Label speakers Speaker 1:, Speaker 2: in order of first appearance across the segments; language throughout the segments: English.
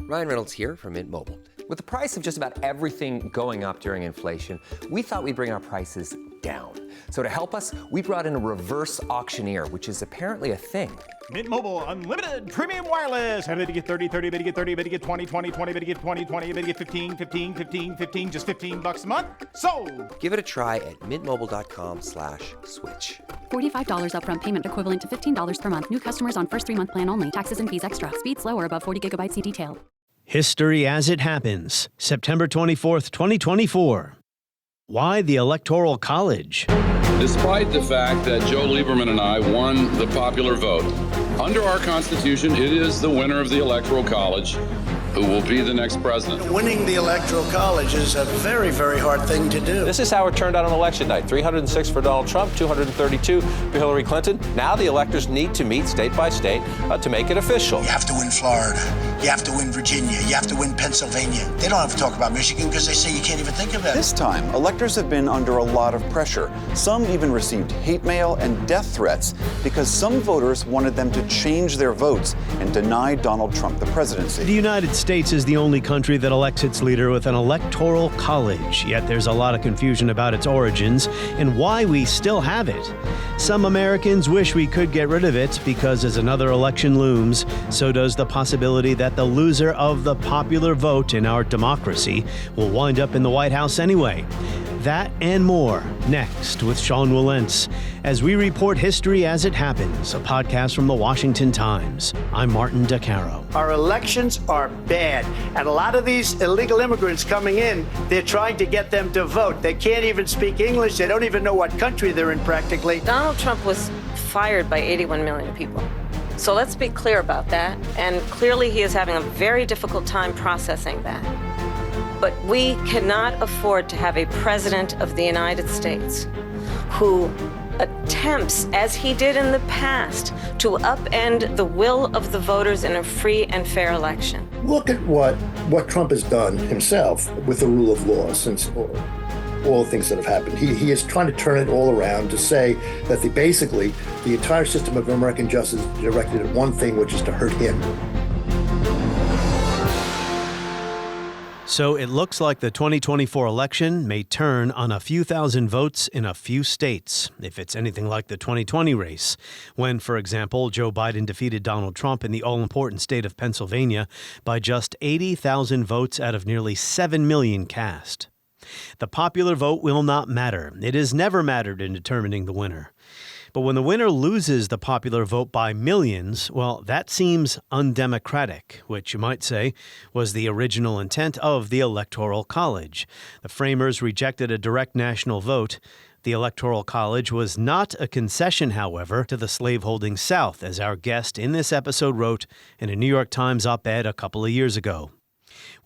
Speaker 1: Ryan Reynolds here from Mint Mobile. With the price of just about everything going up during inflation, we thought we'd bring our prices down. So to help us, we brought in a reverse auctioneer, which is apparently a thing.
Speaker 2: Mint Mobile Unlimited Premium Wireless. How to get 30, 30, how to get 30, how to get 20, 20, 20, how to get 20, 20, how to get 15, 15, 15, 15, just $15 a month? Sold!
Speaker 1: Give it a try at mintmobile.com/switch.
Speaker 3: $45 upfront payment equivalent to $15 per month. New customers on first 3-month plan only. Taxes and fees extra. Speed slower above 40 gigabytes. See detail.
Speaker 4: History as it happens, September 24th, 2024. Why the Electoral College?
Speaker 5: Despite the fact that Joe Lieberman and I won the popular vote, under our Constitution, it is the winner of the Electoral College who will be the next president.
Speaker 6: Winning the Electoral College is a very, very hard thing to do.
Speaker 7: This is how it turned out on election night. 306 for Donald Trump, 232 for Hillary Clinton. Now the electors need to meet state by state to make it official.
Speaker 6: You have to win Florida. You have to win Virginia. You have to win Pennsylvania. They don't have to talk about Michigan because they say you can't even think of it.
Speaker 8: This time, electors have been under a lot of pressure. Some even received hate mail and death threats because some voters wanted them to change their votes and deny Donald Trump the presidency.
Speaker 4: The United States is the only country that elects its leader with an electoral college, yet there's a lot of confusion about its origins and why we still have it. Some Americans wish we could get rid of it because as another election looms, so does the possibility that the loser of the popular vote in our democracy will wind up in the White House anyway. That and more next with Sean Wilentz as we report history as it happens, a podcast from the Washington Times. I'm Martin DeCaro.
Speaker 9: Our elections are bad, and a lot of these illegal immigrants coming in, they're trying to get them to vote. They can't even speak English. They don't even know what country they're in practically.
Speaker 10: Donald Trump was fired by 81 million people. So let's be clear about that. And clearly he is having a very difficult time processing that. But we cannot afford to have a president of the United States who attempts, as he did in the past, to upend the will of the voters in a free and fair election.
Speaker 11: Look at what Trump has done himself with the rule of law since all the things that have happened. He is trying to turn it all around to say that basically the entire system of American justice is directed at one thing, which is to hurt him.
Speaker 4: So it looks like the 2024 election may turn on a few thousand votes in a few states, if it's anything like the 2020 race, when, for example, Joe Biden defeated Donald Trump in the all-important state of Pennsylvania by just 80,000 votes out of nearly 7 million cast. The popular vote will not matter. It has never mattered in determining the winner. But when the winner loses the popular vote by millions, well, that seems undemocratic, which you might say was the original intent of the Electoral College. The framers rejected a direct national vote. The Electoral College was not a concession, however, to the slaveholding South, as our guest in this episode wrote in a New York Times op-ed a couple of years ago.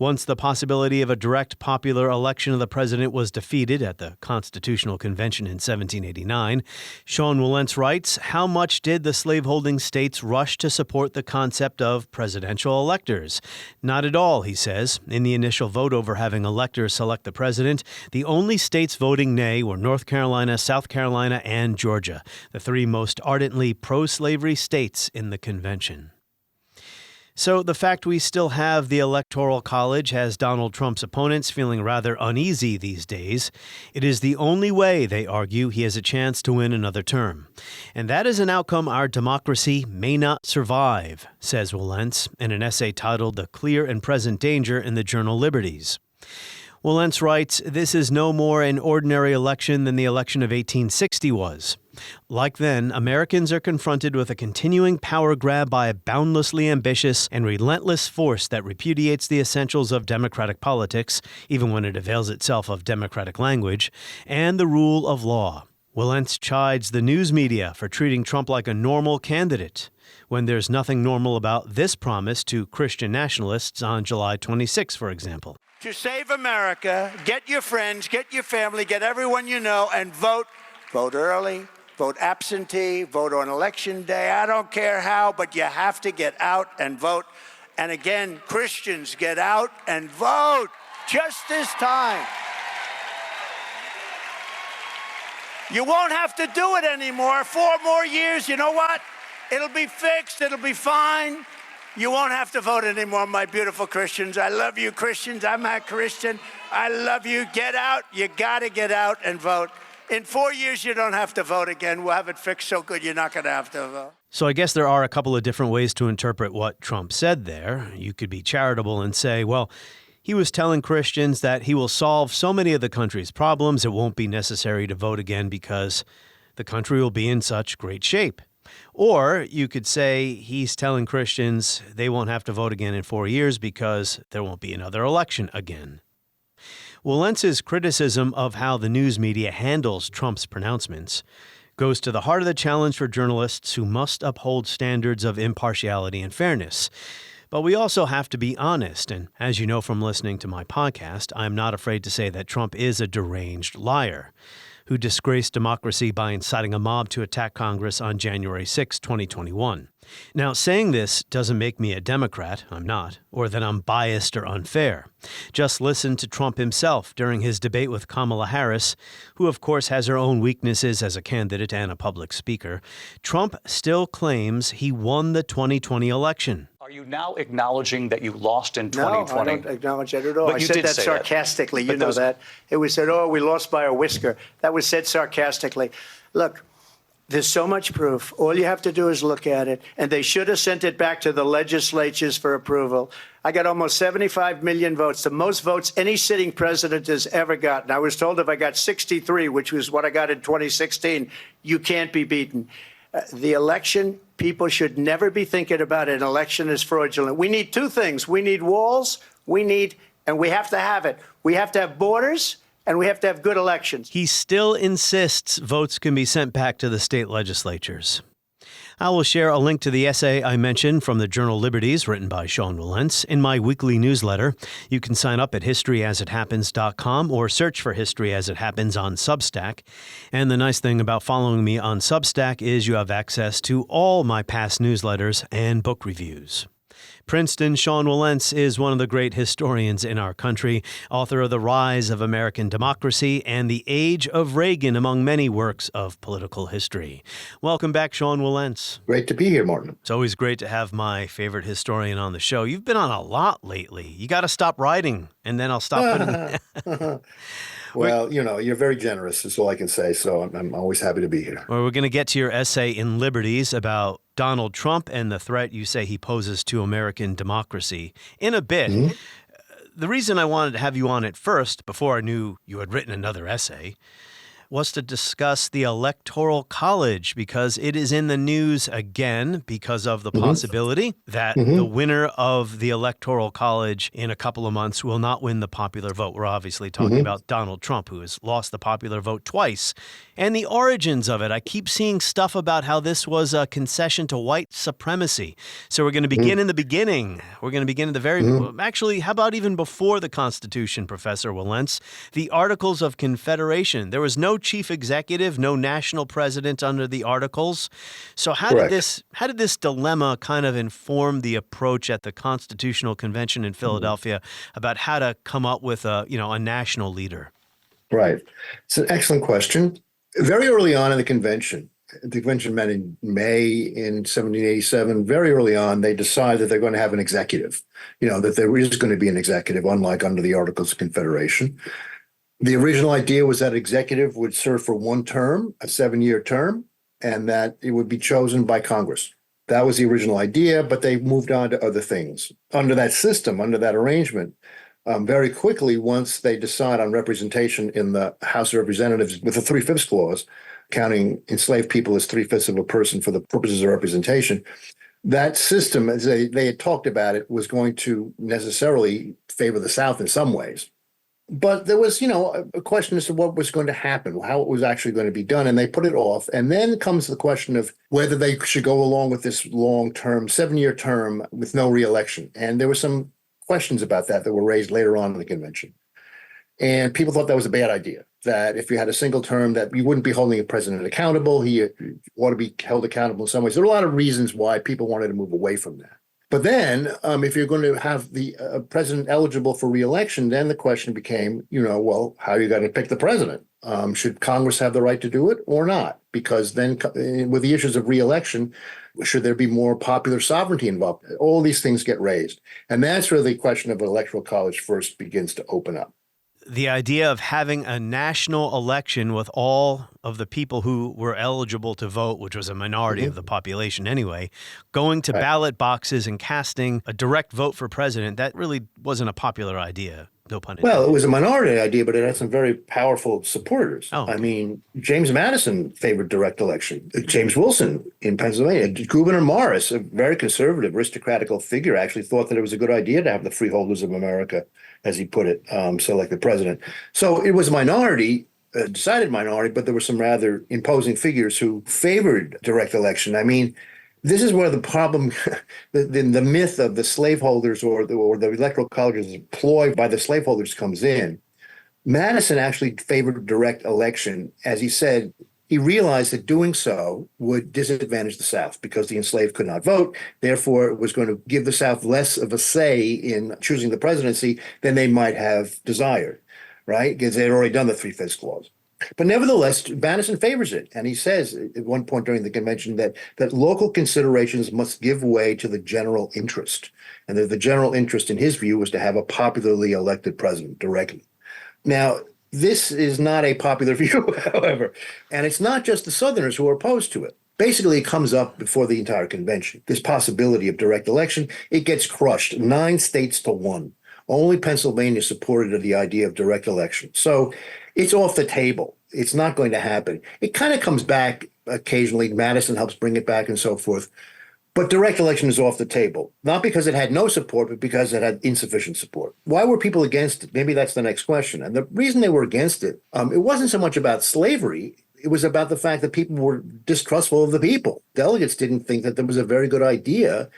Speaker 4: Once the possibility of a direct popular election of the president was defeated at the Constitutional Convention in 1789, Sean Wilentz writes, how much did the slaveholding states rush to support the concept of presidential electors? Not at all, he says. In the initial vote over having electors select the president, the only states voting nay were North Carolina, South Carolina, and Georgia, the three most ardently pro-slavery states in the convention. So the fact we still have the Electoral College has Donald Trump's opponents feeling rather uneasy these days. It is the only way, they argue, he has a chance to win another term. And that is an outcome our democracy may not survive, says Wilentz in an essay titled The Clear and Present Danger in the journal Liberties. Wilentz writes, this is no more an ordinary election than the election of 1860 was. Like then, Americans are confronted with a continuing power grab by a boundlessly ambitious and relentless force that repudiates the essentials of democratic politics, even when it avails itself of democratic language, and the rule of law. Wilentz chides the news media for treating Trump like a normal candidate, when there's nothing normal about this promise to Christian nationalists on July 26, for example.
Speaker 9: To save America, get your friends, get your family, get everyone you know, and vote. Vote early, vote absentee, vote on election day. I don't care how, but you have to get out and vote. And again, Christians, get out and vote just this time. You won't have to do it anymore. 4 more years, you know what? It'll be fixed, it'll be fine. You won't have to vote anymore, my beautiful Christians. I love you, Christians. I'm a Christian. I love you. Get out. You got to get out and vote. In 4 years, you don't have to vote again. We'll have it fixed so good you're not going to have to vote.
Speaker 4: So I guess there are a couple of different ways to interpret what Trump said there. You could be charitable and say, well, he was telling Christians that he will solve so many of the country's problems, it won't be necessary to vote again because the country will be in such great shape. Or you could say he's telling Christians they won't have to vote again in 4 years because there won't be another election again. Wilentz's criticism of how the news media handles Trump's pronouncements goes to the heart of the challenge for journalists who must uphold standards of impartiality and fairness. But we also have to be honest, and as you know from listening to my podcast, I'm not afraid to say that Trump is a deranged liar who disgraced democracy by inciting a mob to attack Congress on January 6, 2021. Now, saying this doesn't make me a Democrat, I'm not, or that I'm biased or unfair. Just listen to Trump himself during his debate with Kamala Harris, who of course has her own weaknesses as a candidate and a public speaker. Trump still claims he won the 2020 election.
Speaker 12: Are you now acknowledging that you lost in 2020?
Speaker 9: No, I don't acknowledge that at all.
Speaker 12: But
Speaker 9: I
Speaker 12: you
Speaker 9: said
Speaker 12: did
Speaker 9: that
Speaker 12: say
Speaker 9: sarcastically.
Speaker 12: that.
Speaker 9: You know that. It was said, oh, we lost by a whisker. That was said sarcastically. Look, there's so much proof. All you have to do is look at it. And they should have sent it back to the legislatures for approval. I got almost 75 million votes, the most votes any sitting president has ever gotten. I was told if I got 63, which was what I got in 2016, you can't be beaten. The election, people should never be thinking about an election as fraudulent. We need two things. We need walls. And we have to have it. We have to have borders. And we have to have good elections.
Speaker 4: He still insists votes can be sent back to the state legislatures. I will share a link to the essay I mentioned from the journal Liberties, written by Sean Wilentz, in my weekly newsletter. You can sign up at historyasithappens.com or search for History As It Happens on Substack. And the nice thing about following me on Substack is you have access to all my past newsletters and book reviews. Princeton's Sean Wilentz is one of the great historians in our country, author of The Rise of American Democracy and The Age of Reagan, among many works of political history. Welcome back, Sean Wilentz.
Speaker 11: Great to be here, Martin.
Speaker 4: It's always great to have my favorite historian on the show. You've been on a lot lately. You got to stop writing, and then I'll stop putting...
Speaker 11: Well, you know, you're very generous, is all I can say, so I'm always happy to be here.
Speaker 4: Well, we're going to get to your essay in Liberties about Donald Trump and the threat you say he poses to American democracy in a bit. Mm-hmm. The reason I wanted to have you on it first, before I knew you had written another essay, was to discuss the Electoral College, because it is in the news again because of the possibility that the winner of the Electoral College in a couple of months will not win the popular vote. We're obviously talking about Donald Trump, who has lost the popular vote twice. And the origins of it, I keep seeing stuff about how this was a concession to white supremacy. So we're going to begin in the beginning. We're going to begin at the very, actually, how about even before the Constitution, Professor Wilentz? The Articles of Confederation. There was no chief executive, no national president under the Articles. So how did this dilemma kind of inform the approach at the Constitutional Convention in Philadelphia about how to come up with a national leader?
Speaker 11: Right. It's an excellent question. Very early on in the convention met in May in 1787. Very early on, they decide that they're going to have an executive, that there is going to be an executive, unlike under the Articles of Confederation. The original idea was that executive would serve for one term, a 7-year term, and that it would be chosen by Congress. That was the original idea, but they moved on to other things. Under that system, under that arrangement, very quickly, once they decide on representation in the House of Representatives with the 3/5 clause, counting enslaved people as 3/5 of a person for the purposes of representation, that system, as they had talked about it, was going to necessarily favor the South in some ways. But there was, a question as to what was going to happen, how it was actually going to be done, and they put it off. And then comes the question of whether they should go along with this long-term, 7-year term with no reelection. And there were some questions about that were raised later on in the convention. And people thought that was a bad idea, that if you had a single term, that you wouldn't be holding a president accountable. He ought to be held accountable in some ways. There were a lot of reasons why people wanted to move away from that. But then, if you're going to have the president eligible for re-election, then the question became, well, how are you going to pick the president? Should Congress have the right to do it or not? Because then with the issues of re-election, should there be more popular sovereignty involved? All these things get raised. And that's where the question of Electoral College first begins to open up.
Speaker 4: The idea of having a national election with all of the people who were eligible to vote, which was a minority of the population anyway, going to ballot boxes and casting a direct vote for president, that really wasn't a popular idea. No pun intended.
Speaker 11: Well, it was a minority idea, but it had some very powerful supporters.
Speaker 4: Oh.
Speaker 11: I mean, James Madison favored direct election. James Wilson in Pennsylvania. Gouverneur Morris, a very conservative, aristocratical figure, actually thought that it was a good idea to have the freeholders of America, as he put it, select the president. So it was a minority, a decided minority, but there were some rather imposing figures who favored direct election. I mean, this is where the problem, the myth of the slaveholders or the electoral college's ploy by the slaveholders comes in. Madison actually favored direct election. As he said, he realized that doing so would disadvantage the South because the enslaved could not vote. Therefore, it was going to give the South less of a say in choosing the presidency than they might have desired, right? Because they had already done the 3/5 clause. But nevertheless, Madison favors it. And he says at one point during the convention that local considerations must give way to the general interest. And that the general interest, in his view, was to have a popularly elected president directly. Now, this is not a popular view, however. And it's not just the Southerners who are opposed to it. Basically, it comes up before the entire convention. This possibility of direct election, it gets crushed 9 states to 1. Only Pennsylvania supported the idea of direct election. So it's off the table. It's not going to happen. It kind of comes back occasionally. Madison helps bring it back and so forth. But direct election is off the table, not because it had no support, but because it had insufficient support. Why were people against it? Maybe that's the next question. And the reason they were against it, it wasn't so much about slavery. It was about the fact that people were distrustful of the people. Delegates didn't think that there was a very good idea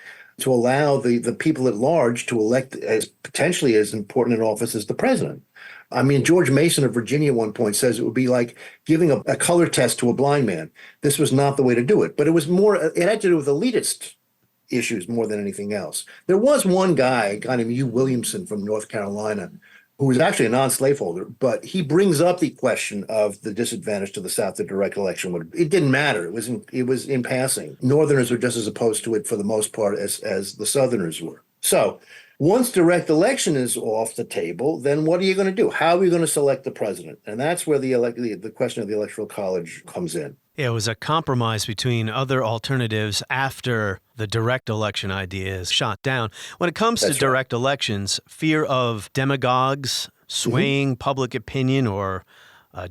Speaker 11: to allow the people at large to elect as potentially as important an office as the president. I mean, George Mason of Virginia at one point says it would be like giving a color test to a blind man. This was not the way to do it. But it had to do with elitist issues more than anything else. There was one guy, a guy named Hugh Williamson from North Carolina, who was actually a non-slaveholder, but he brings up the question of the disadvantage to the South that direct election would. It didn't matter. It was in passing. Northerners were just as opposed to it for the most part as the Southerners were. So once direct election is off the table, then what are you going to do? How are you going to select the president? And that's where the question of the Electoral College comes in.
Speaker 4: It was a compromise between other alternatives after the direct election idea is shot down. When it comes to direct elections, fear of demagogues swaying public opinion or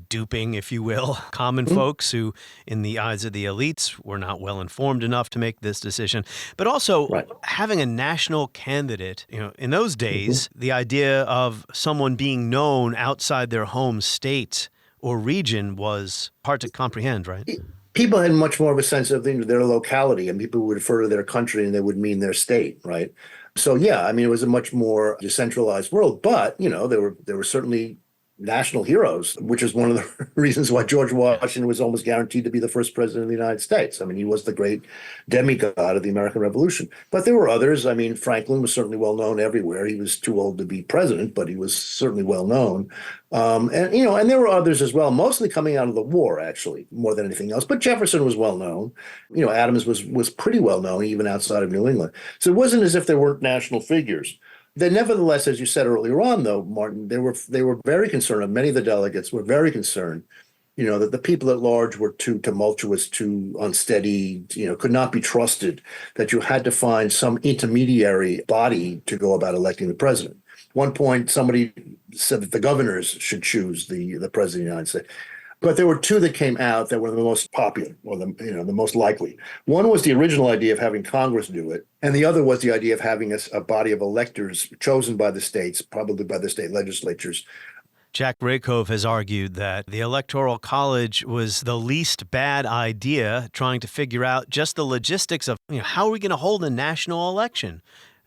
Speaker 4: duping, if you will, common folks who, in the eyes of the elites, were not well informed enough to make this decision. But also having a national candidate, in those days, the idea of someone being known outside their home state or region was hard to comprehend, right?
Speaker 11: People had much more of a sense of their locality, and people would refer to their country and they would mean their state, right? So, yeah, I mean, it was a much more decentralized world, but, there were certainly national heroes, which is one of the reasons why George Washington was almost guaranteed to be the first president of the United States. I mean, he was the great demigod of the American Revolution. But there were others. I mean, Franklin was certainly well known everywhere. He was too old to be president, but he was certainly well known. And there were others as well, mostly coming out of the war, actually, more than anything else. But Jefferson was well known. Adams was pretty well known, even outside of New England. So it wasn't as if there weren't national figures. Then, nevertheless, as you said earlier on, though, Martin, they were very concerned, and many of the delegates were very concerned, that the people at large were too tumultuous, too unsteady, could not be trusted, that you had to find some intermediary body to go about electing the president. At one point, somebody said that the governors should choose the president of the United States. But there were two that came out that were the most popular, or the most likely. One was the original idea of having Congress do it, and the other was the idea of having a body of electors chosen by the states, probably by the state legislatures.
Speaker 4: Jack Rakove has argued that the Electoral College was the least bad idea, trying to figure out just the logistics of how are we going to hold a national election.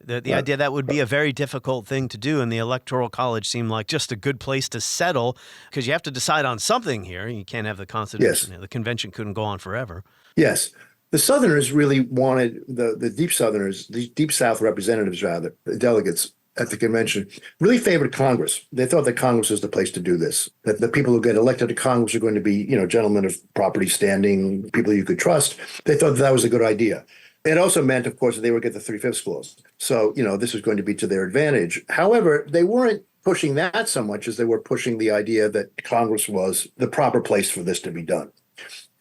Speaker 4: The idea that would be a very difficult thing to do, and the Electoral College seemed like just a good place to settle because you have to decide on something here. You can't have the Constitution.
Speaker 11: Yes.
Speaker 4: The convention couldn't go on forever.
Speaker 11: Yes. The Southerners really wanted, the Deep Southerners, the Deep South representatives, rather, the delegates at the convention, really favored Congress. They thought that Congress was the place to do this, that the people who get elected to Congress are going to be, gentlemen of property standing, people you could trust. They thought that was a good idea. It also meant, of course, that they would get the 3/5 clause. So, this was going to be to their advantage. However, they weren't pushing that so much as they were pushing the idea that Congress was the proper place for this to be done.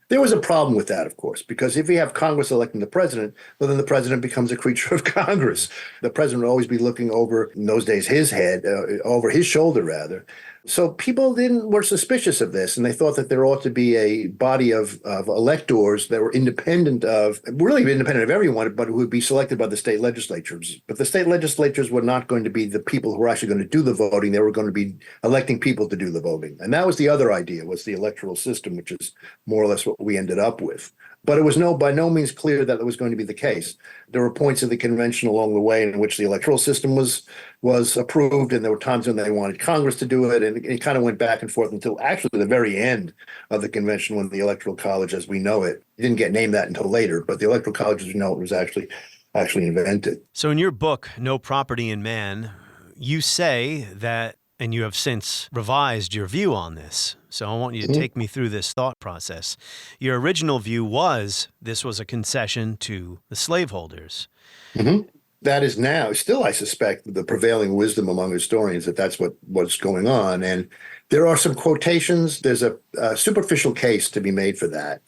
Speaker 11: There was a problem with that, of course, because if you have Congress electing the president, well, then the president becomes a creature of Congress. The president would always be looking over, in those days, his head, over his shoulder, rather. So people were suspicious of this, and they thought that there ought to be a body of electors that were independent of everyone, but who would be selected by the state legislatures. But the state legislatures were not going to be the people who were actually going to do the voting. They were going to be electing people to do the voting. And that was the other idea, was the electoral system, which is more or less what we ended up with. But it was by no means clear that it was going to be the case. There were points of the convention along the way in which the electoral system was approved, and there were times when they wanted Congress to do it, and it kind of went back and forth until actually the very end of the convention, when the Electoral College, as we know it, didn't get named that until later, but the Electoral College, as we know, it was actually invented.
Speaker 4: So in your book, No Property in Man, you say that, and you have since revised your view on this. So I want you to take me through this thought process. Your original view was this was a concession to the slaveholders.
Speaker 11: Mm-hmm. That is now still, I suspect, the prevailing wisdom among historians, that that's what's going on. And there are some quotations. There's a superficial case to be made for that.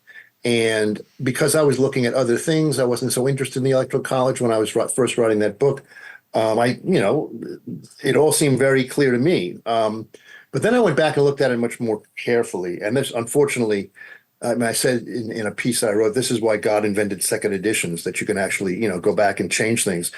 Speaker 11: And because I was looking at other things, I wasn't so interested in the Electoral College when I was first writing that book. It all seemed very clear to me. But then I went back and looked at it much more carefully. And this, unfortunately, I said in a piece I wrote, this is why God invented second editions, that you can actually, go back and change things.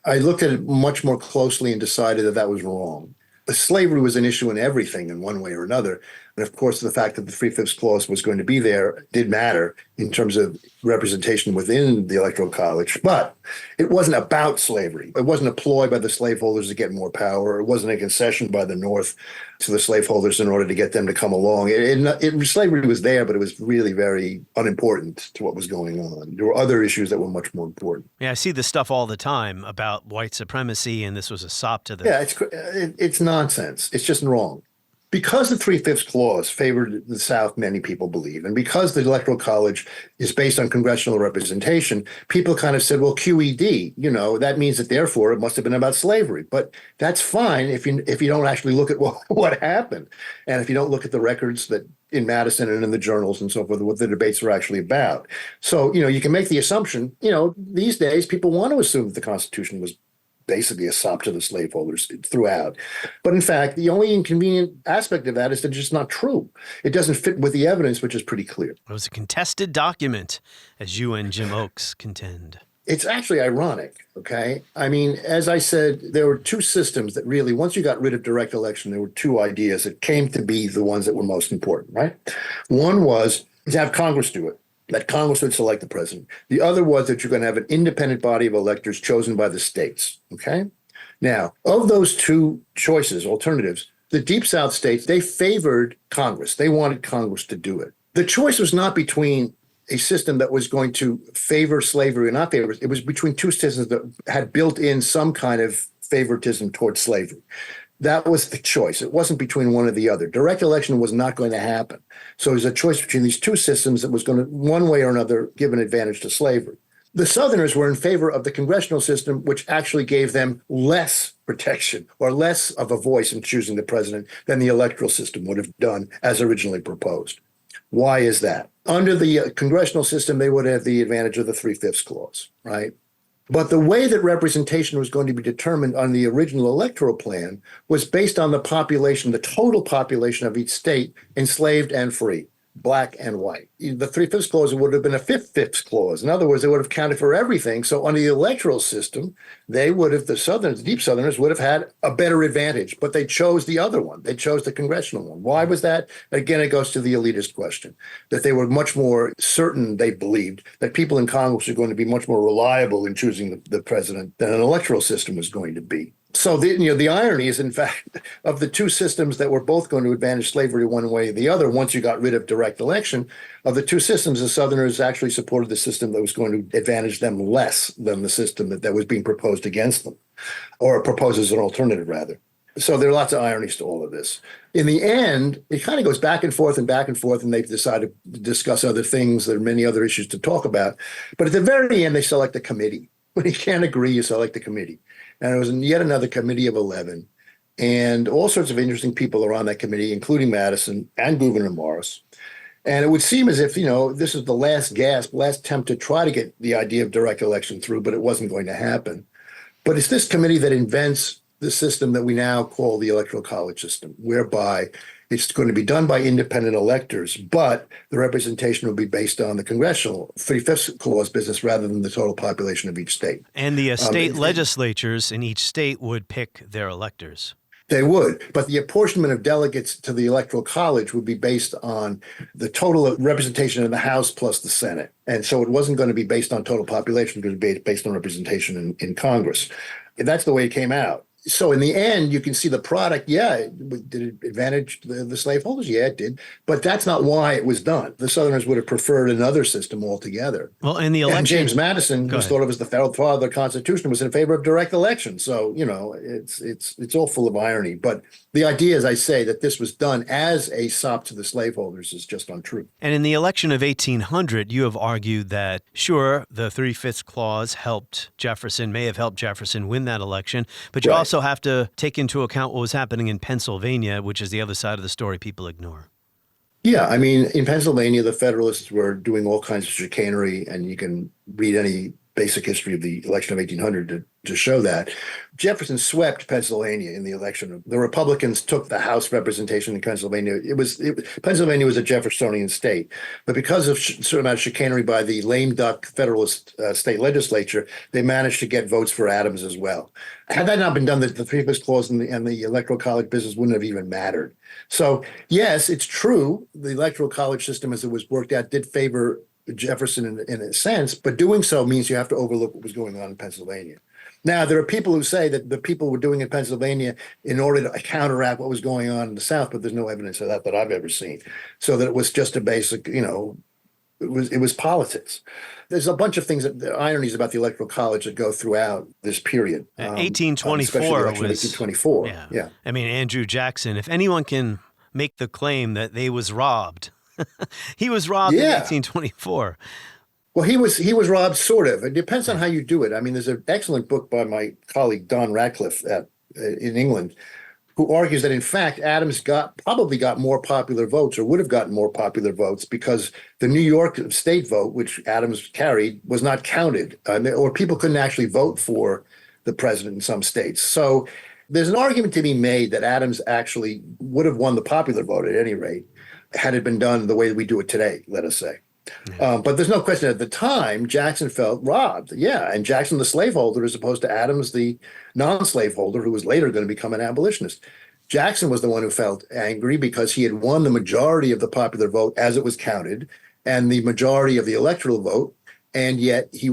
Speaker 11: I looked at it much more closely and decided that that was wrong. Slavery was an issue in everything in one way or another. And of course, the fact that the 3/5 clause was going to be there did matter in terms of representation within the Electoral College. But it wasn't about slavery. It wasn't a ploy by the slaveholders to get more power. It wasn't a concession by the North to the slaveholders in order to get them to come along. Slavery was there, but it was really very unimportant to what was going on. There were other issues that were much more important.
Speaker 4: Yeah, I see this stuff all the time about white supremacy, and this was a sop to the...
Speaker 11: Yeah, it's nonsense. It's just wrong. Because the 3/5 clause favored the South, many people believe, and because the Electoral College is based on congressional representation, people kind of said, well, QED, that means that therefore it must have been about slavery. But that's fine if you don't actually look at what happened, and if you don't look at the records that in Madison and in the journals and so forth, what the debates are actually about. So, you can make the assumption, these days people want to assume that the Constitution was basically a sop to the slaveholders throughout. But in fact, the only inconvenient aspect of that is that it's just not true. It doesn't fit with the evidence, which is pretty clear.
Speaker 4: It was a contested document, as you and Jim Oakes contend.
Speaker 11: It's actually ironic, okay? I mean, as I said, there were two systems that really, once you got rid of direct election, there were two ideas that came to be the ones that were most important, right? One was to have Congress do it, that Congress would select the president. The other was that you're going to have an independent body of electors chosen by the states, okay? Now, of those two choices, alternatives, the Deep South states, they favored Congress. They wanted Congress to do it. The choice was not between a system that was going to favor slavery or not favor it. It was between two systems that had built in some kind of favoritism towards slavery. That was the choice. It wasn't between one or the other. Direct election was not going to happen. So it was a choice between these two systems that was going to, one way or another, give an advantage to slavery. The Southerners were in favor of the congressional system, which actually gave them less protection or less of a voice in choosing the president than the electoral system would have done as originally proposed. Why is that? Under the congressional system, they would have the advantage of the 3/5 clause, right? But the way that representation was going to be determined on the original electoral plan was based on the population, the total population of each state, enslaved and free, black and white. The 3/5 clause would have been a 5/5 clause. In other words, they would have counted for everything. So under the electoral system, they would have, the Deep Southerners would have had a better advantage, but they chose the other one. They chose the congressional one. Why was that? Again, it goes to the elitist question, that they were much more certain, they believed, that people in Congress are going to be much more reliable in choosing the president than an electoral system was going to be. So the irony is, in fact, of the two systems that were both going to advantage slavery one way or the other, once you got rid of direct election, of the two systems, the Southerners actually supported the system that was going to advantage them less than the system that was being proposed against them, or proposed as an alternative, rather. So there are lots of ironies to all of this. In the end, it kind of goes back and forth, and they've decided to discuss other things. There are many other issues to talk about. But at the very end, they select a committee. When you can't agree, you select a committee. And it was yet another committee of 11. And all sorts of interesting people are on that committee, including Madison and Gouverneur Morris. And it would seem as if, this is the last gasp, last attempt to try to get the idea of direct election through, but it wasn't going to happen. But it's this committee that invents the system that we now call the Electoral College system, whereby it's going to be done by independent electors, but the representation will be based on the congressional 3/5 clause business rather than the total population of each state.
Speaker 4: And the state legislatures in each state would pick their electors.
Speaker 11: They would, but the apportionment of delegates to the Electoral College would be based on the total representation in the House plus the Senate. And so it wasn't going to be based on total population, it would be based on representation in Congress. And that's the way it came out. So in the end, you can see the product. Yeah, did it advantage the slaveholders? Yeah, it did. But that's not why it was done. The Southerners would have preferred another system altogether.
Speaker 4: Well, in the election,
Speaker 11: and James Madison, who's thought of as the father of the Constitution, was in favor of direct election. So it's all full of irony. But the idea, as I say, that this was done as a sop to the slaveholders is just untrue.
Speaker 4: And in the election of 1800, you have argued that, sure, the 3/5 clause may have helped Jefferson win that election, but you also have to take into account what was happening in Pennsylvania, which is the other side of the story people ignore.
Speaker 11: Yeah, I mean, in Pennsylvania, the Federalists were doing all kinds of chicanery, and you can read any basic history of the election of 1800 to show that. Jefferson swept Pennsylvania in the election. The Republicans took the House representation in Pennsylvania. Pennsylvania was a Jeffersonian state, but because of certain amount of chicanery by the lame duck Federalist state legislature, they managed to get votes for Adams as well. Had that not been done, the 3/5 clause and the Electoral College business wouldn't have even mattered. So yes, it's true. The Electoral College system, as it was worked out, did favor Jefferson in a sense, but doing so means you have to overlook what was going on in Pennsylvania. Now, there are people who say that the people were doing in Pennsylvania in order to counteract what was going on in the South, but there's no evidence of that I've ever seen. So that it was just a basic, it was politics. There's a bunch of things, the ironies about the Electoral College that go throughout this period.
Speaker 4: 1824 was
Speaker 11: 1824. Yeah.
Speaker 4: I mean, Andrew Jackson, if anyone can make the claim that they was robbed, he was robbed in 1824.
Speaker 11: Well, he was robbed, sort of. It depends on how you do it. I mean, there's an excellent book by my colleague Don Radcliffe in England, who argues that, in fact, Adams probably got more popular votes, or would have gotten more popular votes, because the New York state vote, which Adams carried, was not counted, or people couldn't actually vote for the president in some states. So there's an argument to be made that Adams actually would have won the popular vote at any rate, had it been done the way we do it today, let us say. But there's no question at the time, Jackson felt robbed. Yeah, and Jackson, the slaveholder, as opposed to Adams, the non-slaveholder, who was later going to become an abolitionist. Jackson was the one who felt angry because he had won the majority of the popular vote as it was counted, and the majority of the electoral vote, and yet he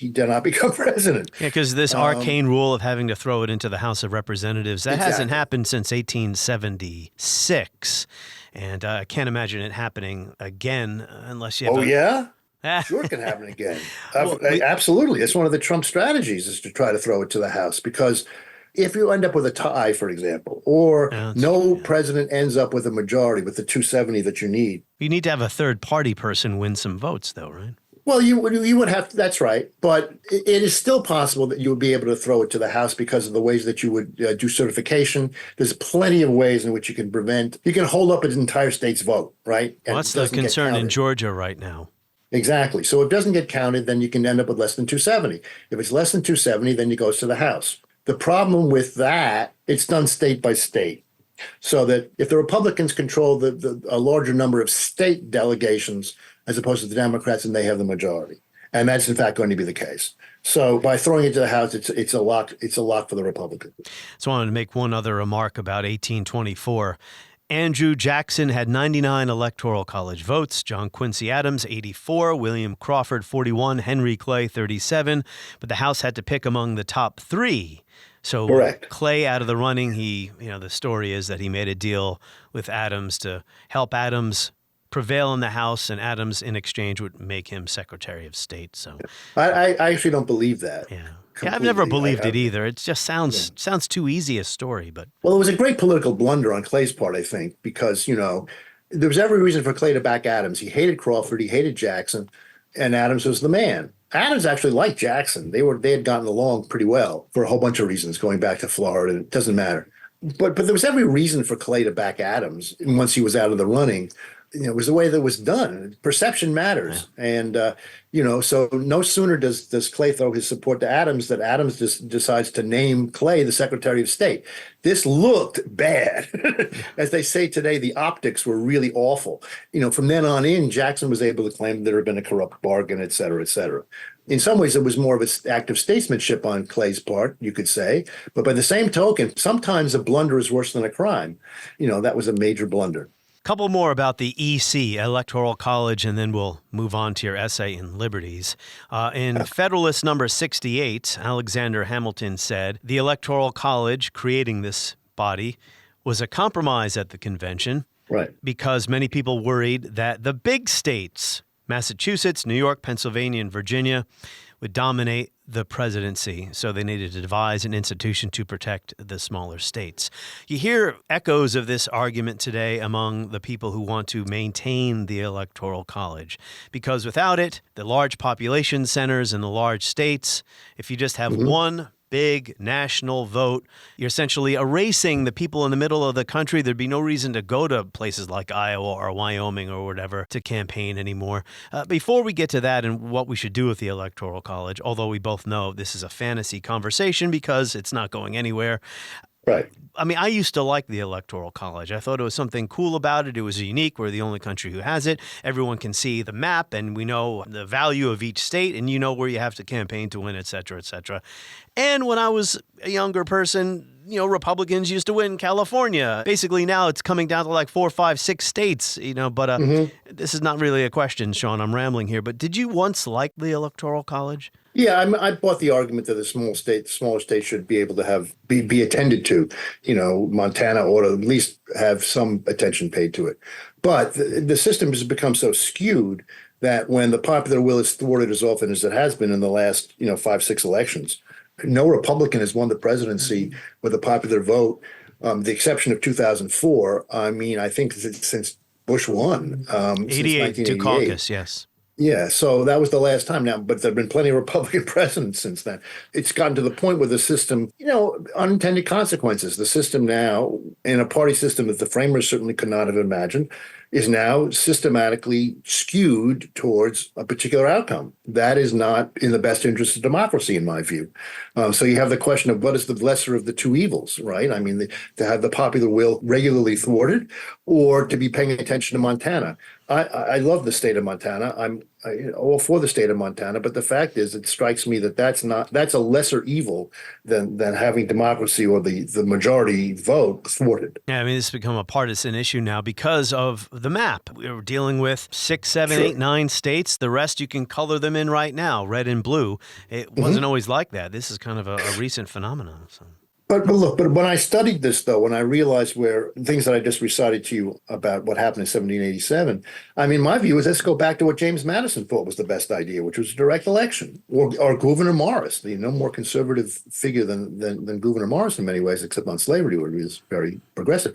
Speaker 11: did not become president.
Speaker 4: Yeah, because this arcane rule of having to throw it into the House of Representatives, that hasn't happened since 1876. And I can't imagine it happening again unless you have
Speaker 11: Sure, it can happen again. Absolutely. It's one of the Trump strategies is to try to throw it to the House, because if you end up with a tie, for example, or president ends up with a majority with the 270 that you need.
Speaker 4: You need to have a third party person win some votes, though, right?
Speaker 11: Well, you would have to, that's right. But it is still possible that you would be able to throw it to the House because of the ways that you would do certification. There's plenty of ways in which you can hold up an entire state's vote, right?
Speaker 4: Well, that's the concern in Georgia right now.
Speaker 11: Exactly. So if it doesn't get counted, then you can end up with less than 270. If it's less than 270, then it goes to the House. The problem with that, it's done state by state. So that if the Republicans control a larger number of state delegations as opposed to the Democrats, and they have the majority. And that's, in fact, going to be the case. So by throwing it to the House, it's a lock for the Republicans.
Speaker 4: So I wanted to make one other remark about 1824. Andrew Jackson had 99 Electoral College votes, John Quincy Adams 84, William Crawford 41, Henry Clay 37, but the House had to pick among the top three. So
Speaker 11: Correct.
Speaker 4: Clay out of the running, the story is that he made a deal with Adams to help Adams prevail in the House, and Adams in exchange would make him Secretary of State. So
Speaker 11: I actually don't believe that.
Speaker 4: Yeah, I've never believed it either. It just sounds too easy a story. But
Speaker 11: Well, it was a great political blunder on Clay's part, I think, because, there was every reason for Clay to back Adams. He hated Crawford, he hated Jackson, and Adams was the man. Adams actually liked Jackson. They had gotten along pretty well for a whole bunch of reasons, going back to Florida. It doesn't matter. But there was every reason for Clay to back Adams once he was out of the running. It was the way that it was done. Perception matters. Yeah. And, so no sooner does Clay throw his support to Adams that Adams just decides to name Clay the Secretary of State. This looked bad. As they say today, the optics were really awful. From then on in, Jackson was able to claim there had been a corrupt bargain, et cetera, et cetera. In some ways, it was more of an act of statesmanship on Clay's part, you could say. But by the same token, sometimes a blunder is worse than a crime. That was a major blunder.
Speaker 4: Couple more about the EC, Electoral College, and then we'll move on to your essay in Liberties. In Federalist number 68, Alexander Hamilton said, the Electoral College, creating this body, was a compromise at the convention.
Speaker 11: Right.
Speaker 4: Because many people worried that the big states, Massachusetts, New York, Pennsylvania, and Virginia, would dominate the presidency, so they needed to devise an institution to protect the smaller states. You hear echoes of this argument today among the people who want to maintain the Electoral College, because without it, the large population centers in the large states, if you just have one big national vote, you're essentially erasing the people in the middle of the country. There'd be no reason to go to places like Iowa or Wyoming or whatever to campaign anymore. Before we get to that and what we should do with the Electoral College, although we both know this is a fantasy conversation because it's not going anywhere.
Speaker 11: Right.
Speaker 4: I mean, I used to like the Electoral College. I thought it was something cool about it. It was unique. We're the only country who has it. Everyone can see the map, and we know the value of each state, and you know where you have to campaign to win, et cetera, et cetera. And when I was a younger person, Republicans used to win California. Basically, now it's coming down to like 4, 5, 6 states, but this is not really a question, Sean. I'm rambling here. But did you once like the Electoral College?
Speaker 11: Yeah, I bought the argument that the smaller states should be able to be attended to. Montana ought to at least have some attention paid to it. But the system has become so skewed that when the popular will is thwarted as often as it has been in the last 5, 6 elections, no Republican has won the presidency with a popular vote, the exception of 2004. I mean, I think since Bush won,
Speaker 4: 88 to caucus, yes.
Speaker 11: Yeah, so that was the last time now, but there have been plenty of Republican presidents since then. It's gotten to the point where the system, unintended consequences. The system now, in a party system that the framers certainly could not have imagined, is now systematically skewed towards a particular outcome. That is not in the best interest of democracy, in my view. So you have the question of what is the lesser of the two evils, right? I mean, to have the popular will regularly thwarted or to be paying attention to Montana. I love the state of Montana. I'm all for the state of Montana, but the fact is, it strikes me that that's a lesser evil than having democracy or the majority vote thwarted.
Speaker 4: Yeah, I mean, this has become a partisan issue now because of the map. We're dealing with 6, 7, 8, 9 states. The rest you can color them in right now, red and blue. It wasn't always like that. This is kind of a recent phenomenon. So.
Speaker 11: But when I studied this, though, when I realized where things that I just recited to you about what happened in 1787, I mean, my view is let's go back to what James Madison thought was the best idea, which was a direct election, or Gouverneur Morris, no more conservative figure than Gouverneur Morris in many ways, except on slavery, where he was very progressive.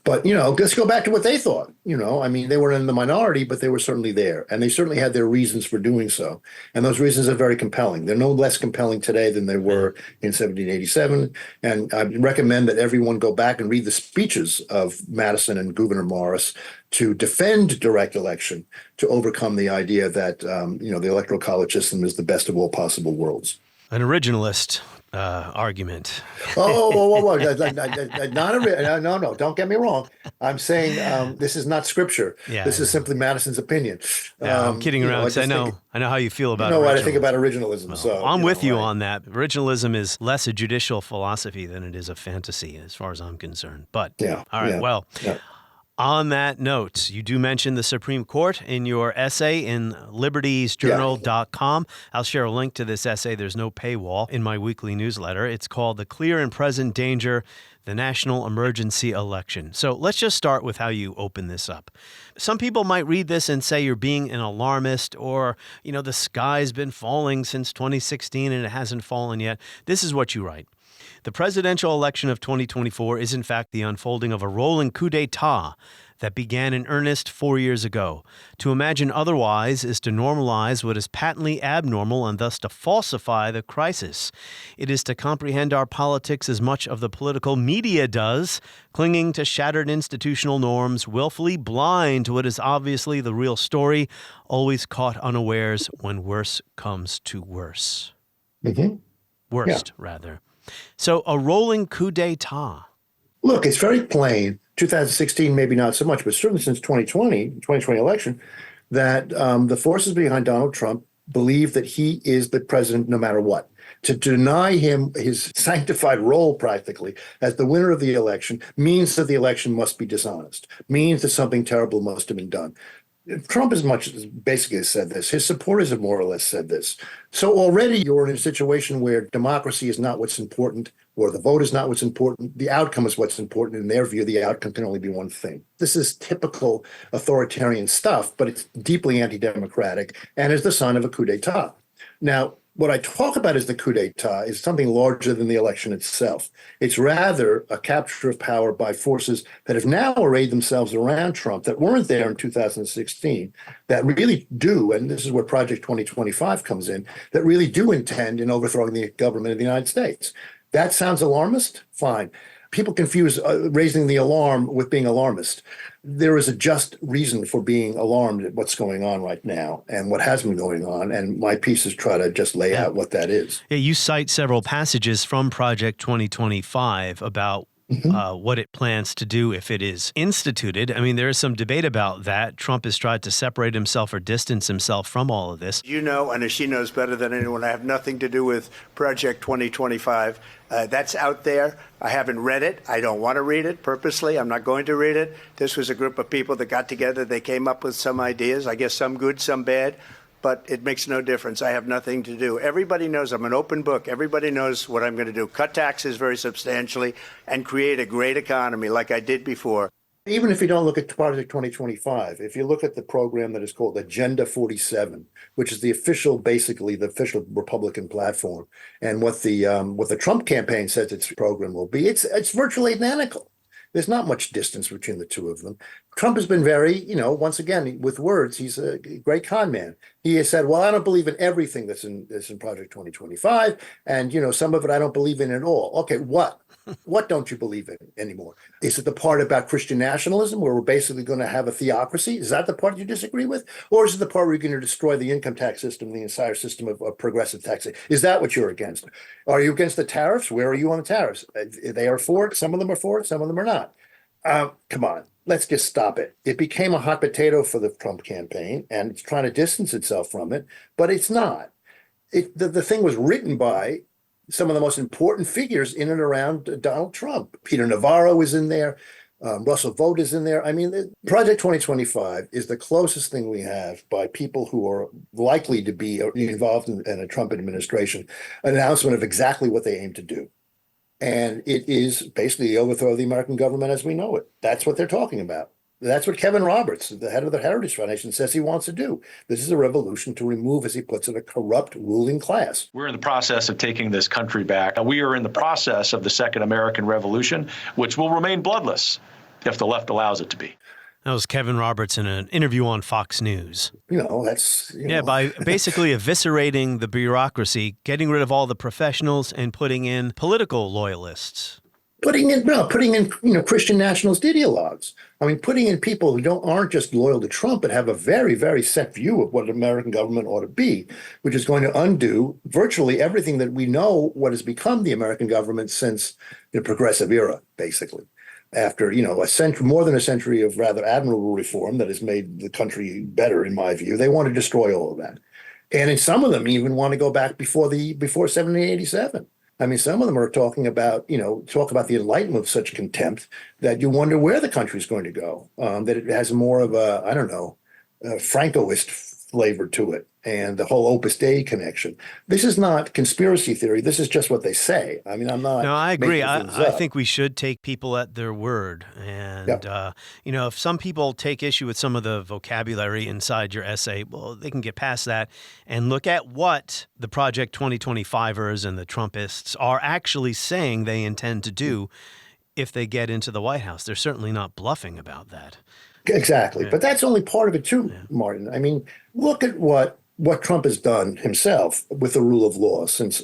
Speaker 11: But, let's go back to what they thought. I mean, they were in the minority, but they were certainly there. And they certainly had their reasons for doing so. And those reasons are very compelling. They're no less compelling today than they were in 1787. And I recommend that everyone go back and read the speeches of Madison and Gouverneur Morris to defend direct election, to overcome the idea that, the Electoral College system is the best of all possible worlds.
Speaker 4: An originalist argument.
Speaker 11: No, don't get me wrong. I'm saying this is not scripture.
Speaker 4: Yeah,
Speaker 11: this is simply Madison's opinion.
Speaker 4: I'm kidding around. I know how you feel about it.
Speaker 11: You know what I think about originalism. Well, so
Speaker 4: I'm with you on that. Originalism is less a judicial philosophy than it is a fantasy, as far as I'm concerned. But all right, On that note, you do mention the Supreme Court in your essay in libertiesjournal.com. I'll share a link to this essay. There's no paywall in my weekly newsletter. It's called The Clear and Present Danger, the National Emergency Election. So let's just start with how you open this up. Some people might read this and say you're being an alarmist or, the sky's been falling since 2016 and it hasn't fallen yet. This is what you write. The presidential election of 2024 is in fact the unfolding of a rolling coup d'etat that began in earnest 4 years ago. To imagine otherwise is to normalize what is patently abnormal and thus to falsify the crisis. It is to comprehend our politics as much of the political media does, clinging to shattered institutional norms, willfully blind to what is obviously the real story, always caught unawares when worse comes to worse.
Speaker 11: Mm-hmm.
Speaker 4: Worst, rather. So a rolling coup d'etat.
Speaker 11: Look, it's very plain, 2016 maybe not so much, but certainly since 2020 election, that the forces behind Donald Trump believe that he is the president no matter what. To deny him his sanctified role practically as the winner of the election means that the election must be dishonest, means that something terrible must have been done. Trump as much as basically said this. His supporters have more or less said this. So already you're in a situation where democracy is not what's important, or the vote is not what's important. The outcome is what's important. In their view, the outcome can only be one thing. This is typical authoritarian stuff, but it's deeply anti-democratic and is the sign of a coup d'etat. Now, what I talk about as the coup d'etat is something larger than the election itself. It's rather a capture of power by forces that have now arrayed themselves around Trump that weren't there in 2016, that really do, and this is where Project 2025 comes in, that really do intend in overthrowing the government of the United States. That sounds alarmist? Fine. People confuse raising the alarm with being alarmist. There is a just reason for being alarmed at what's going on right now and what has been going on. And my pieces try to just lay out what that is.
Speaker 4: Yeah, you cite several passages from Project 2025 about what it plans to do if it is instituted. I mean, there is some debate about that. Trump has tried to separate himself or distance himself from all of this.
Speaker 9: You know, and she knows better than anyone, I have nothing to do with Project 2025. That's out there. I haven't read it. I don't want to read it purposely. I'm not going to read it. This was a group of people that got together. They came up with some ideas, I guess some good, some bad. But it makes no difference. I have nothing to do. Everybody knows I'm an open book. Everybody knows what I'm going to do. Cut taxes very substantially and create a great economy like I did before.
Speaker 11: Even if you don't look at Project 2025, if you look at the program that is called Agenda 47, which is basically the official Republican platform, and what the Trump campaign says its program will be, it's virtually identical. There's not much distance between the two of them. Trump has been very, once again, with words, he's a great con man. He has said, well, I don't believe in everything that's in Project 2025. And, some of it I don't believe in at all. Okay, what? What don't you believe in anymore? Is it the part about Christian nationalism where we're basically going to have a theocracy? Is that the part you disagree with? Or is it the part where you're going to destroy the income tax system, the entire system of progressive taxing? Is that what you're against? Are you against the tariffs? Where are you on the tariffs? They are for it. Some of them are for it. Some of them are not. Come on. Let's just stop it. It became a hot potato for the Trump campaign, and it's trying to distance itself from it, but it's not. The thing was written by some of the most important figures in and around Donald Trump. Peter Navarro is in there. Russell Vought is in there. I mean, Project 2025 is the closest thing we have by people who are likely to be involved in a Trump administration, an announcement of exactly what they aim to do. And it is basically the overthrow of the American government as we know it. That's what they're talking about. That's what Kevin Roberts, the head of the Heritage Foundation, says he wants to do. This is a revolution to remove, as he puts it, a corrupt ruling class.
Speaker 12: We're in the process of taking this country back. We are in the process of the Second American Revolution, which will remain bloodless if the left allows it to be.
Speaker 4: That was Kevin Roberts in an interview on Fox News. By basically eviscerating the bureaucracy, getting rid of all the professionals and putting in political loyalists.
Speaker 11: Putting in Christian nationalist ideologues. I mean, putting in people who aren't just loyal to Trump, but have a very, very set view of what an American government ought to be, which is going to undo virtually everything that we know what has become the American government since the progressive era, basically. After, more than a century of rather admirable reform that has made the country better, in my view, they want to destroy all of that. And some of them even want to go back before 1787. I mean, some of them are talking about, talk about the Enlightenment with such contempt that you wonder where the country's going to go, that it has more of a, I don't know, a Francoist flavor to it, and the whole Opus Dei connection. This is not conspiracy theory. This is just what they say. I mean, I'm not.
Speaker 4: No, I agree.
Speaker 11: making things
Speaker 4: I
Speaker 11: up.
Speaker 4: think we should take people at their word. And, if some people take issue with some of the vocabulary inside your essay, well, they can get past that and look at what the Project 2025ers and the Trumpists are actually saying they intend to do if they get into the White House. They're certainly not bluffing about that.
Speaker 11: Exactly.
Speaker 4: Yeah.
Speaker 11: But that's only part of it too, Martin. I mean, look at what Trump has done himself with the rule of law since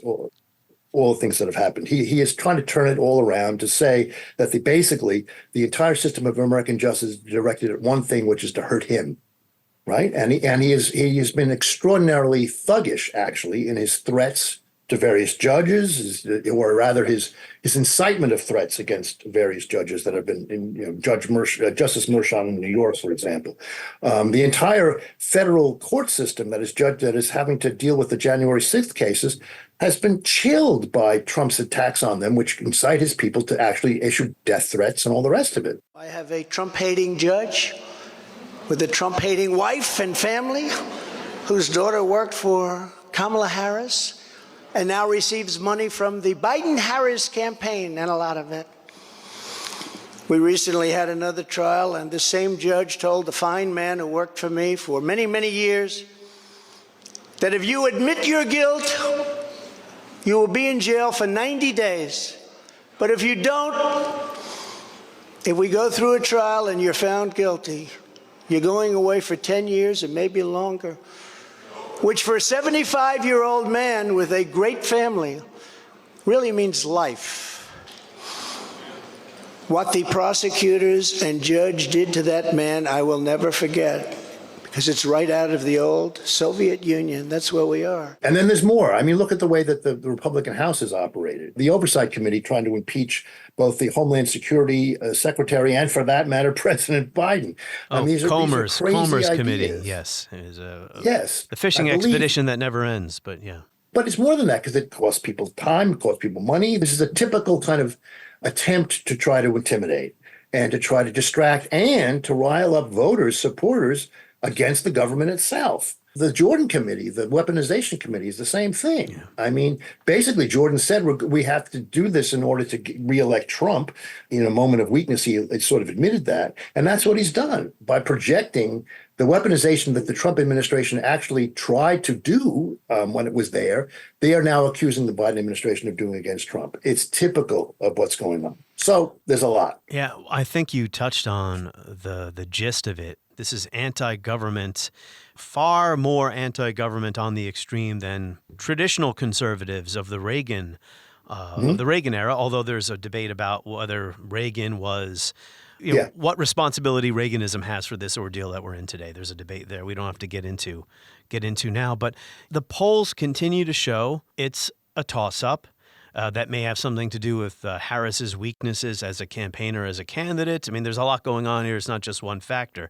Speaker 11: all the things that have happened. He is trying to turn it all around to say that basically the entire system of American justice is directed at one thing, which is to hurt him. Right. And he has been extraordinarily thuggish, actually, in his threats to various judges, or rather his incitement of threats against various judges that have been in, Justice Merchan in New York, for example. The entire federal court system that is having to deal with the January 6th cases has been chilled by Trump's attacks on them, which incite his people to actually issue death threats and all the rest of it.
Speaker 9: I have a Trump-hating judge with a Trump-hating wife and family whose daughter worked for Kamala Harris and now receives money from the Biden-Harris campaign, and a lot of it. We recently had another trial, and the same judge told the fine man who worked for me for many, many years that if you admit your guilt, you will be in jail for 90 days. But if you don't, if we go through a trial and you're found guilty, you're going away for 10 years and maybe longer, which for a 75-year-old man with a great family really means life. What the prosecutors and judge did to that man, I will never forget, because it's right out of the old Soviet Union. That's where we are.
Speaker 11: And then there's more. I mean, look at the way that the Republican House has operated. The Oversight Committee trying to impeach both the Homeland Security Secretary and, for that matter, President Biden.
Speaker 4: Comer's
Speaker 11: crazy
Speaker 4: committee,
Speaker 11: ideas.
Speaker 4: yes. It is
Speaker 11: Yes.
Speaker 4: a fishing expedition that never ends, but yeah.
Speaker 11: But it's more than that, because it costs people time, it costs people money. This is a typical kind of attempt to try to intimidate and to try to distract and to rile up voters, supporters against the government itself. The Jordan Committee, the Weaponization Committee, is the same thing. Yeah. I mean, basically, Jordan said we have to do this in order to reelect Trump. In a moment of weakness, he sort of admitted that. And that's what he's done by projecting the weaponization that the Trump administration actually tried to do when it was there. They are now accusing the Biden administration of doing against Trump. It's typical of what's going on. So there's a lot.
Speaker 4: Yeah, I think you touched on the gist of it. This is anti-government, far more anti-government on the extreme than traditional conservatives of the Reagan era, although there's a debate about whether Reagan was, what responsibility Reaganism has for this ordeal that we're in today. There's a debate there we don't have to get into now. But the polls continue to show it's a toss-up. That may have something to do with Harris's weaknesses as a campaigner, as a candidate. I mean, there's a lot going on here. It's not just one factor.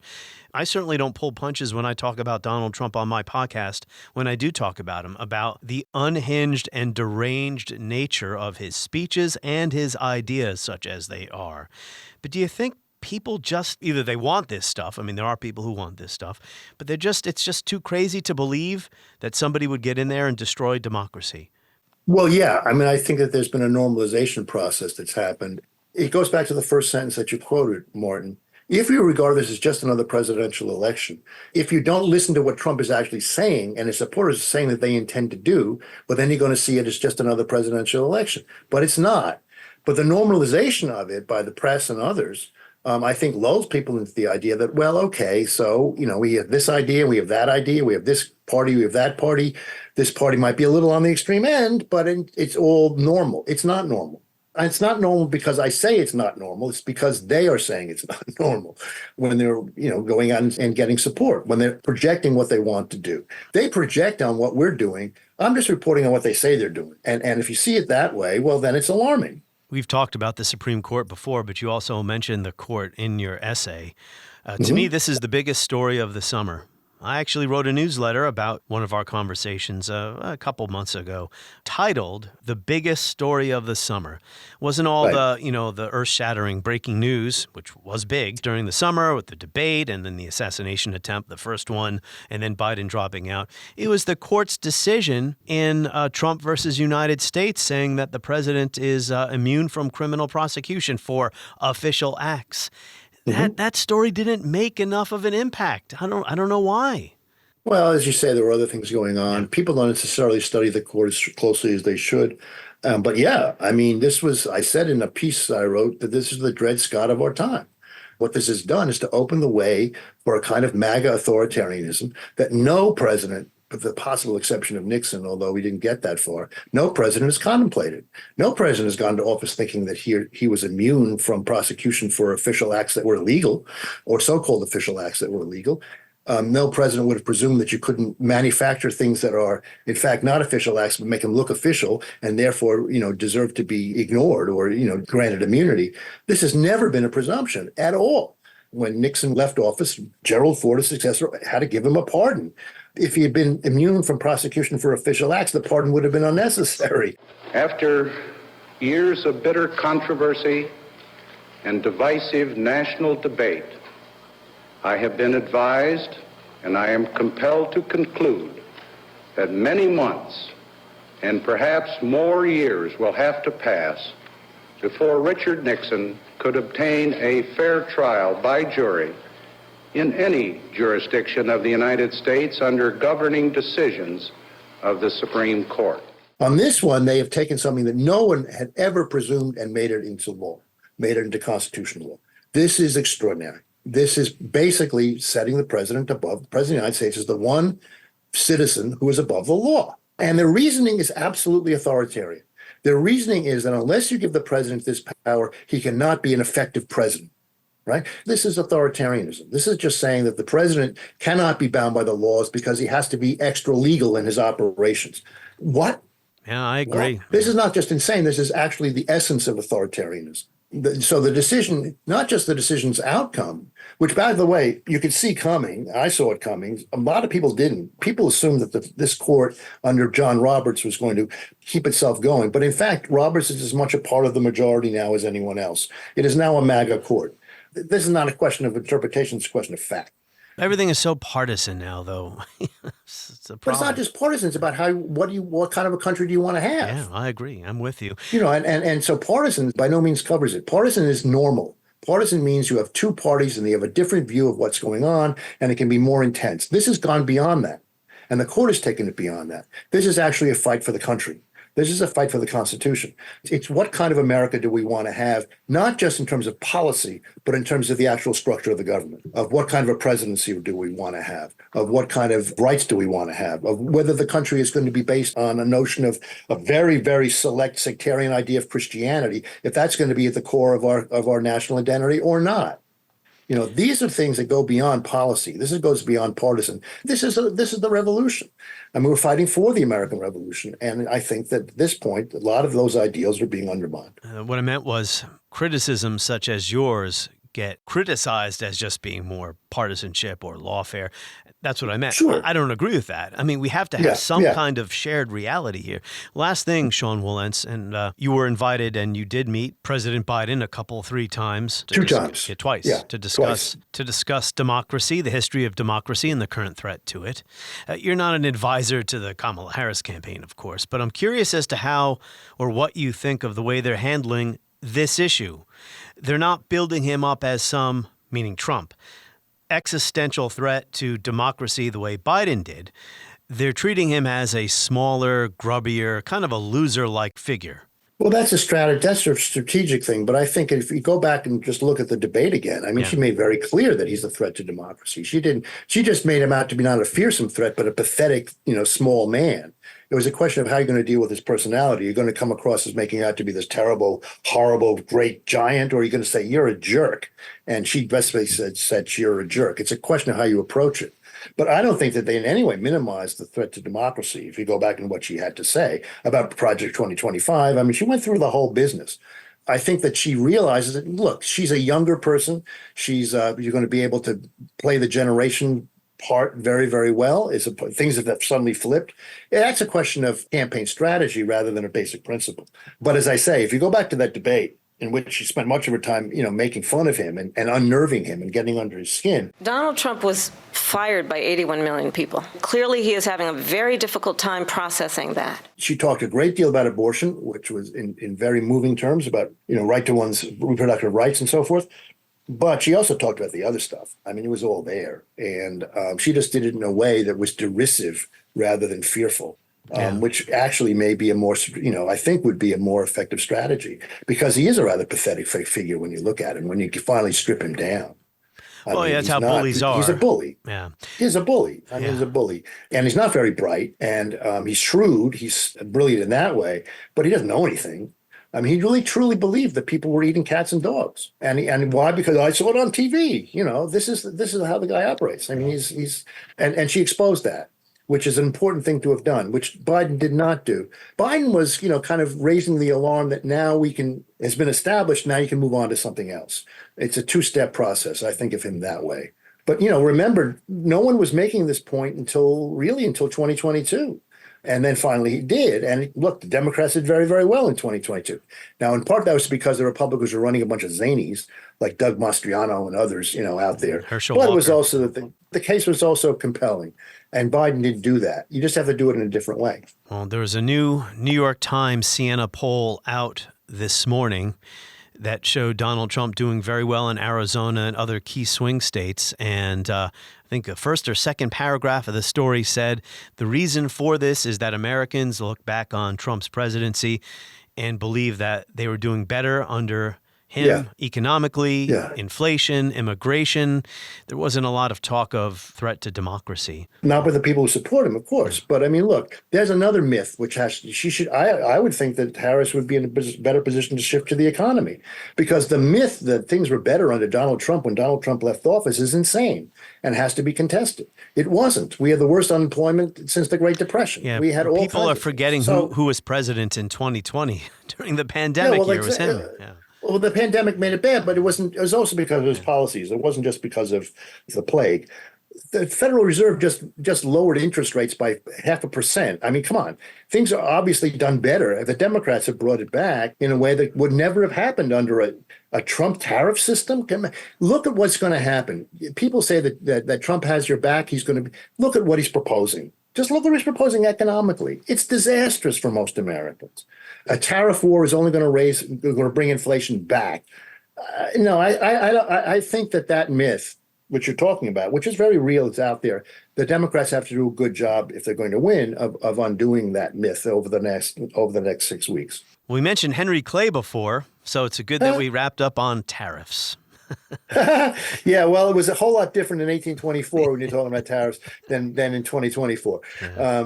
Speaker 4: I certainly don't pull punches when I talk about Donald Trump on my podcast, when I do talk about him, about the unhinged and deranged nature of his speeches and his ideas, such as they are. But do you think people just either they want this stuff? I mean, there are people who want this stuff, but it's just too crazy to believe that somebody would get in there and destroy democracy.
Speaker 11: Well, yeah. I mean, I think that there's been a normalization process that's happened. It goes back to the first sentence that you quoted, Martin. If you regard this as just another presidential election, if you don't listen to what Trump is actually saying and his supporters are saying that they intend to do, well, then you're going to see it as just another presidential election. But it's not. But the normalization of it by the press and others, I think lulls people into the idea that, well, okay, so, we have this idea, we have that idea, we have this party, we have that party. This party might be a little on the extreme end, but it's all normal. It's not normal. And it's not normal because I say it's not normal. It's because they are saying it's not normal when they're, going out and getting support, when they're projecting what they want to do. They project on what we're doing. I'm just reporting on what they say they're doing. And if you see it that way, well, then it's alarming.
Speaker 4: We've talked about the Supreme Court before, but you also mentioned the court in your essay. To me, this is the biggest story of the summer. I actually wrote a newsletter about one of our conversations a couple months ago, titled "The Biggest Story of the Summer." Wasn't all the earth-shattering breaking news, which was big during the summer with the debate and then the assassination attempt, the first one, and then Biden dropping out. It was the court's decision in Trump versus United States saying that the president is immune from criminal prosecution for official acts. That story didn't make enough of an impact. I don't know why.
Speaker 11: Well, as you say, there were other things going on. People don't necessarily study the court as closely as they should. But yeah, I mean, I said in a piece I wrote that this is the Dred Scott of our time. What this has done is to open the way for a kind of MAGA authoritarianism that no president, with the possible exception of Nixon, although we didn't get that far, no president has contemplated. No president has gone to office thinking that he was immune from prosecution for official acts that were illegal, or so-called official acts that were illegal. No president would have presumed that you couldn't manufacture things that are, in fact, not official acts, but make them look official and therefore, deserve to be ignored or, granted immunity. This has never been a presumption at all. When Nixon left office, Gerald Ford, his successor, had to give him a pardon. If he had been immune from prosecution for official acts, the pardon would have been unnecessary.
Speaker 13: After years of bitter controversy and divisive national debate, I have been advised, and I am compelled to conclude, that many months and perhaps more years will have to pass before Richard Nixon could obtain a fair trial by jury in any jurisdiction of the United States under governing decisions of the Supreme Court.
Speaker 11: On this one, they have taken something that no one had ever presumed and made it into law, made it into constitutional law. This is extraordinary. This is basically setting the president above. The president of the United States is the one citizen who is above the law. And their reasoning is absolutely authoritarian. Their reasoning is that unless you give the president this power, he cannot be an effective president. Right? This is authoritarianism. This is just saying that the president cannot be bound by the laws because he has to be extra legal in his operations. What?
Speaker 4: Yeah, I agree.
Speaker 11: What? This is not just insane. This is actually the essence of authoritarianism. So the decision, not just the decision's outcome, which, by the way, you could see coming. I saw it coming. A lot of people didn't. People assumed that this court under John Roberts was going to keep itself going. But in fact, Roberts is as much a part of the majority now as anyone else. It is now a MAGA court. This is not a question of interpretation, it's a question of fact.
Speaker 4: Everything is so partisan now, though. It's a problem.
Speaker 11: But it's not just partisan. It's about what kind of a country do you want to have?
Speaker 4: Yeah, I agree. I'm with you.
Speaker 11: And so partisan by no means covers it. Partisan is normal. Partisan means you have two parties and they have a different view of what's going on, and it can be more intense. This has gone beyond that, and the court has taken it beyond that. This is actually a fight for the country. This is a fight for the Constitution. It's what kind of America do we want to have, not just in terms of policy, but in terms of the actual structure of the government, of what kind of a presidency do we want to have, of what kind of rights do we want to have, of whether the country is going to be based on a notion of a very, very select sectarian idea of Christianity, if that's going to be at the core of our national identity or not. These are things that go beyond policy. This goes beyond partisan. This is the revolution. I mean, we're fighting for the American Revolution. And I think that at this point, a lot of those ideals are being undermined.
Speaker 4: What I meant was criticisms such as yours get criticized as just being more partisanship or lawfare. That's what I meant.
Speaker 11: Sure.
Speaker 4: I don't agree with that. I mean, we have to have some kind of shared reality here. Last thing, Sean Wilentz, and you were invited and you did meet President Biden three times. Twice.
Speaker 11: Yeah,
Speaker 4: to discuss democracy, the history of democracy and the current threat to it. You're not an advisor to the Kamala Harris campaign, of course, but I'm curious as to how or what you think of the way they're handling this issue. They're not building him up as some, meaning Trump, existential threat to democracy the way Biden did. They're treating him as a smaller, grubbier, kind of a loser-like figure.
Speaker 11: Well, that's a strategic thing. But I think if you go back and just look at the debate again, I mean, she made very clear that he's a threat to democracy. She just made him out to be not a fearsome threat, but a pathetic, small man. It was a question of how you're going to deal with his personality. You're going to come across as making out to be this terrible, horrible, great giant, or are you going to say you're a jerk? And she basically said you're a jerk. It's a question of how you approach it. But I don't think that they in any way minimized the threat to democracy. If you go back and what she had to say about Project 2025, I mean, she went through the whole business. I think that she realizes that, look, she's a younger person. You're going to be able to play the generation part very, very well? Things that have suddenly flipped? Yeah, that's a question of campaign strategy rather than a basic principle. But as I say, if you go back to that debate in which she spent much of her time, making fun of him and unnerving him and getting under his skin.
Speaker 10: Donald Trump was fired by 81 million people. Clearly, he is having a very difficult time processing that.
Speaker 11: She talked a great deal about abortion, which was in very moving terms about, right to one's reproductive rights and so forth. But she also talked about the other stuff. I mean, it was all there. And she just did it in a way that was derisive rather than fearful. Which actually may be a more, I think would be a more effective strategy, because he is a rather pathetic figure when you look at him, when you finally strip him down.
Speaker 4: That's how bullies are.
Speaker 11: He's a bully.
Speaker 4: Yeah.
Speaker 11: He's a bully. He's a bully. And he's not very bright, and he's shrewd. He's brilliant in that way, but he doesn't know anything. I mean, he really truly believed that people were eating cats and dogs. And why? Because I saw it on TV. This is how the guy operates. I mean, he's and she exposed that, which is an important thing to have done, which Biden did not do. Biden was, kind of raising the alarm that now has been established, now you can move on to something else. It's a two-step process. I think of him that way. But, remember, no one was making this point until 2022. And then finally he did. And look, the Democrats did very, very well in 2022. Now, in part, that was because the Republicans were running a bunch of zanies like Doug Mastriano and others, out there.
Speaker 4: Herschel
Speaker 11: but
Speaker 4: Walker.
Speaker 11: It was also the case was also compelling. And Biden didn't do that. You just have to do it in a different way.
Speaker 4: Well, there was a new New York Times Siena poll out this morning that showed Donald Trump doing very well in Arizona and other key swing states. And I think the first or second paragraph of the story said the reason for this is that Americans look back on Trump's presidency and believe that they were doing better under him economically, inflation, immigration. There wasn't a lot of talk of threat to democracy.
Speaker 11: Not with the people who support him, of course. But I mean, look, there's another myth which I would think that Harris would be in a better position to shift to the economy, because the myth that things were better under Donald Trump when Donald Trump left office is insane and has to be contested. It wasn't. We had the worst unemployment since the Great Depression.
Speaker 4: Yeah,
Speaker 11: we had all
Speaker 4: people are forgetting who was president in 2020 during the pandemic year. It was him. Yeah.
Speaker 11: Well, the pandemic made it bad, but it was also because of his policies. It wasn't just because of the plague. The Federal Reserve just lowered interest rates by 0.5%. I mean, come on. Things are obviously done better. The Democrats have brought it back in a way that would never have happened under a Trump tariff system. Look at what's going to happen. People say that Trump has your back. Look at what he's proposing. Just look at what he's proposing economically. It's disastrous for most Americans. A tariff war is only going to bring inflation back. I think that myth, which you're talking about, which is very real, it's out there. The Democrats have to do a good job if they're going to win of undoing that myth over the next 6 weeks.
Speaker 4: We mentioned Henry Clay before, so it's good that we wrapped up on tariffs.
Speaker 11: Yeah, well, it was a whole lot different in 1824 when you're talking about tariffs than in 2024.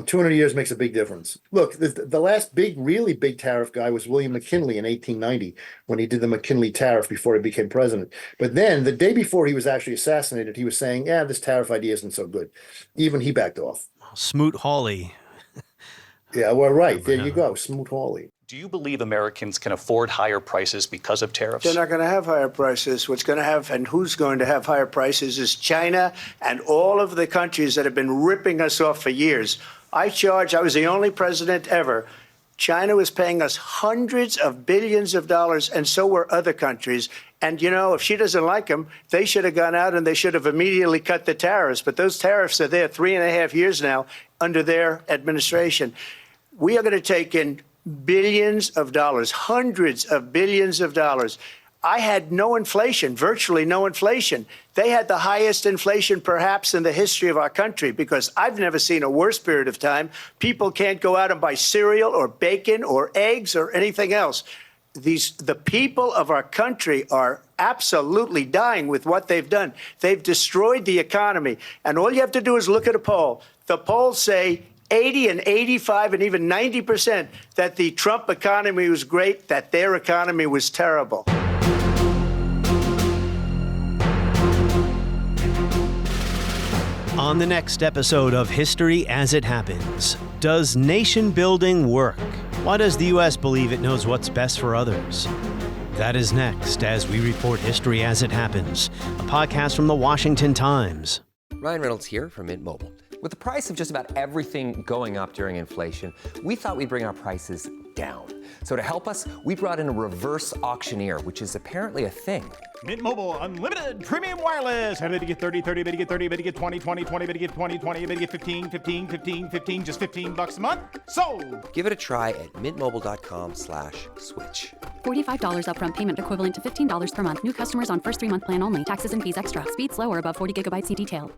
Speaker 11: 200 years makes a big difference. Look, the last really big tariff guy was William McKinley in 1890 when he did the McKinley tariff before he became president. But then the day before he was actually assassinated, he was saying, this tariff idea isn't so good. Even he backed off.
Speaker 4: Smoot-Hawley.
Speaker 11: Yeah, well, right. There you go. Smoot-Hawley.
Speaker 14: Do you believe Americans can afford higher prices because of tariffs?
Speaker 9: They're not going to have higher prices. What's going to have and who's going to have higher prices is China and all of the countries that have been ripping us off for years. I was the only president ever. China was paying us hundreds of billions of dollars, and so were other countries. And, if she doesn't like them, they should have gone out and they should have immediately cut the tariffs. But those tariffs are there 3.5 years now under their administration. We are going to take in billions of dollars, hundreds of billions of dollars. I had no inflation, virtually no inflation. They had the highest inflation perhaps in the history of our country, because I've never seen a worse period of time. People can't go out and buy cereal or bacon or eggs or anything else. The people of our country are absolutely dying with what they've done. They've destroyed the economy. And all you have to do is look at a poll. The polls say 80 and 85 and even 90% that the Trump economy was great, that their economy was terrible.
Speaker 4: On the next episode of History as It Happens, does nation building work? Why does the U.S. believe it knows what's best for others? That is next as we report History as It Happens, a podcast from the Washington Times.
Speaker 1: Ryan Reynolds here from Mint Mobile. With the price of just about everything going up during inflation, we thought we'd bring our prices down. So to help us, we brought in a reverse auctioneer, which is apparently a thing.
Speaker 2: Mint Mobile Unlimited Premium Wireless. How to get 30, 30, bit to get 30, bit to get 20, 20, 20, bit to get 20, 20, bit to get 15, 15, 15, 15, just $15 a month? Sold!
Speaker 1: Give it a try at mintmobile.com/switch.
Speaker 3: $45 upfront payment equivalent to $15 per month. New customers on first 3-month plan only. Taxes and fees extra. Speed slower above 40 gigabytes per detail.